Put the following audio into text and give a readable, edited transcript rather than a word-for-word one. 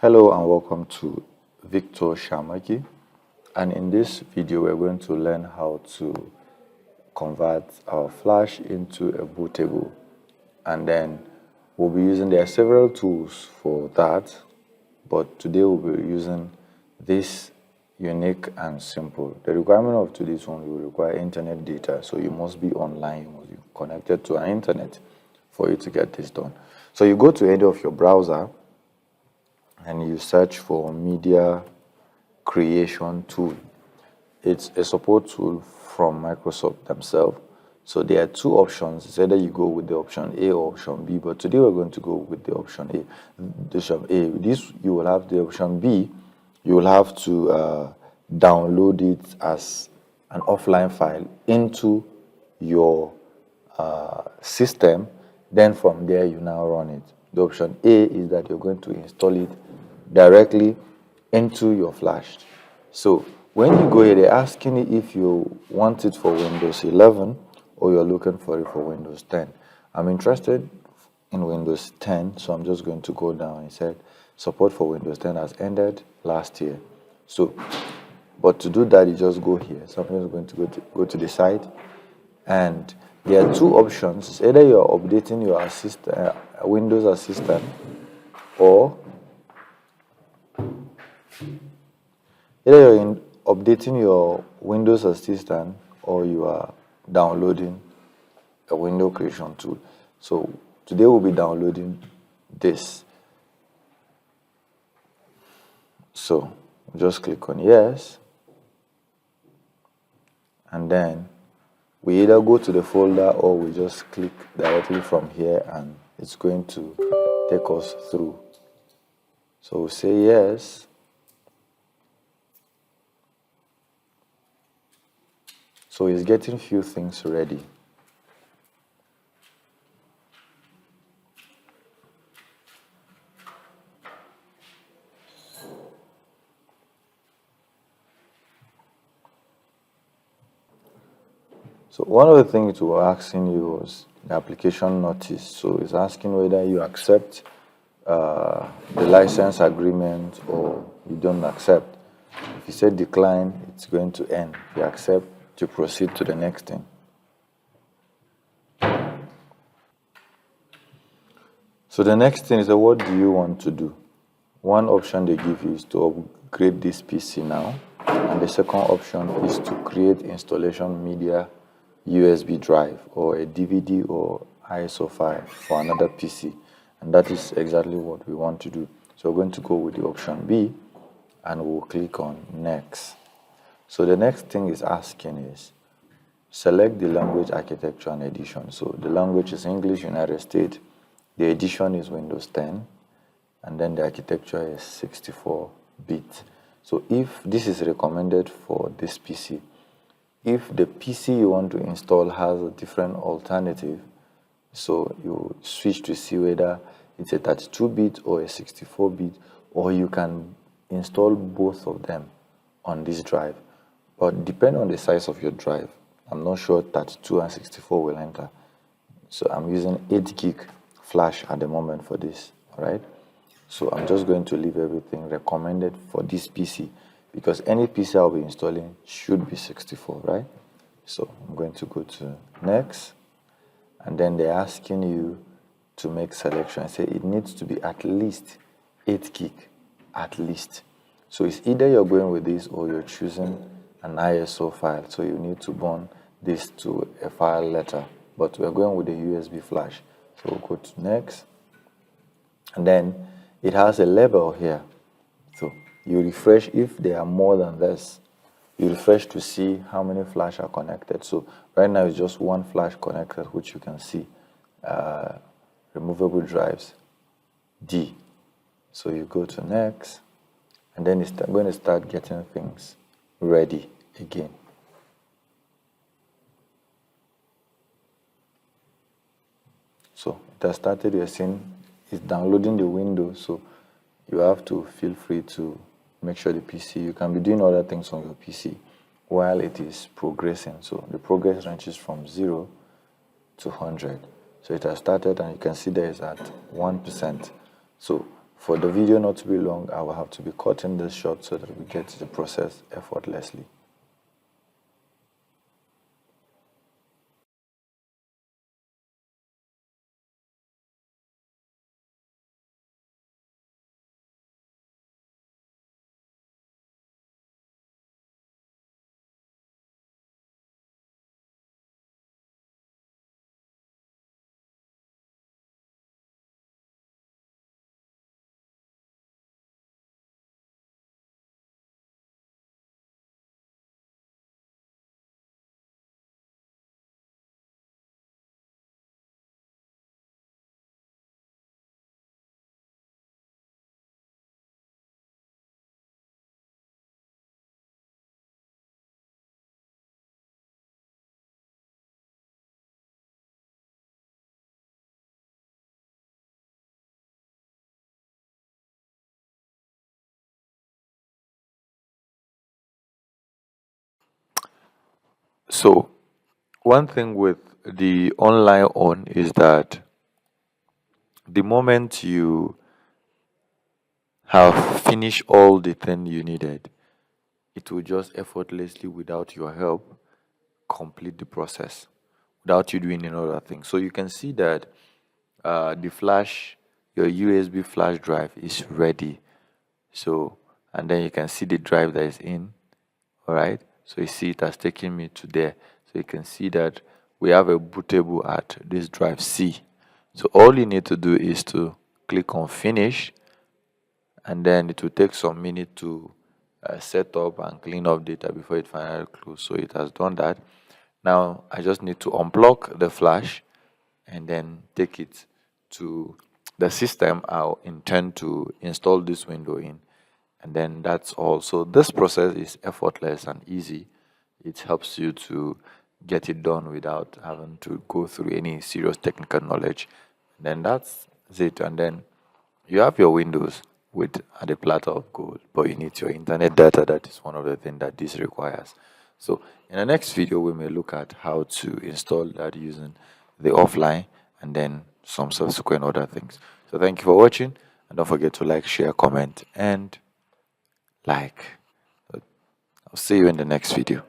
Hello and welcome to Victor Shamaki, and in this video we're going to learn how to convert our Flash into a bootable, and then we'll be using, there are several tools for that, but today we'll be using this unique and simple. The requirement of today's one will require internet data, so you must be online, you must be connected to an internet for you to get this done. So you go to any of your browser and you search for media creation tool. It's a support tool from Microsoft themselves. So there are two options. It's either you go with the option A or option B, but today we're going to go with the option A. The option A. This, you will have the option B. You will have to download it as an offline file into your system. Then from there you now run it. The option A is that you're going to install it directly into your Flash. So when you go here, they're asking you if you want it for Windows 11 or you're looking for it for Windows 10. I'm interested in Windows 10, so I'm just going to go down. It said support for Windows 10 has ended last year. So, but to do that, you just go here. So I'm just going to go to the site, and there are two options. It's either you're updating your Windows Assistant, or either you're updating your Windows Assistant or you are downloading a window creation tool. So today we'll be downloading this. So just click on yes, and then we either go to the folder or we just click directly from here and it's going to take us through. So we say yes. So it's getting few things ready. So one of the things we were asking you was the application notice. So it's asking whether you accept the license agreement or you don't accept. If you say decline, it's going to end. If you accept, to proceed to the next thing. So the next thing is, what do you want to do? One option they give you is to upgrade this PC now, and the second option is to create installation media USB drive or a DVD or ISO file for another PC, and that is exactly what we want to do. So we're going to go with the option B, and we'll click on next. So the next thing is asking is select the language, architecture, and edition. So the language is English, United States. The edition is Windows 10, and then the architecture is 64-bit. So if this is recommended for this PC, if the PC you want to install has a different alternative, so you switch to see whether it's a 32-bit or a 64-bit, or you can install both of them on this drive. But depending on the size of your drive, I'm not sure 32 and 64 will enter. So I'm using 8 gig flash at the moment for this, all right? So I'm just going to leave everything recommended for this PC, because any PC I'll be installing should be 64, right? So I'm going to go to next, and then they're asking you to make selection. Say it needs to be at least 8 gig, at least. So it's either you're going with this or you're choosing an ISO file. So you need to burn this to a file letter, but we're going with the USB flash. So we'll go to next, and then it has a label here. So you refresh if there are more than this. You refresh to see how many flash are connected. So right now it's just one flash connected, which you can see. Removable drives, D. So you go to next, and then it's going to start getting things ready again. So it has started. You're seeing it's downloading the Windows, so you have to feel free to make sure the PC, you can be doing other things on your PC while it is progressing. So the progress ranges from 0 to 100. So it has started, and you can see there is at 1%. So For the video not to be long, I will have to be cutting this short so that we get to the process effortlessly. So one thing with the online on is that the moment you have finished all the thing you needed, it will just effortlessly, without your help, complete the process without you doing another thing. So you can see that the flash, your USB flash drive is ready. So, and then you can see the drive that is in. All right. So you see it has taken me to there. So you can see that we have a bootable at this drive C. So all you need to do is to click on finish, and then it will take some minute to set up and clean up data before it finally closes. So it has done that. Now I just need to unblock the flash and then take it to the system I intend to install this window in, and then that's all. So this process is effortless and easy. It helps you to get it done without having to go through any serious technical knowledge. And then that's it. And then you have your windows with at a platter of gold, but you need your internet data. That is one of the things that this requires. So in the next video, we may look at how to install that using the offline and then some subsequent other things. So thank you for watching, and don't forget to like, share, comment, and like. I'll see you in the next video.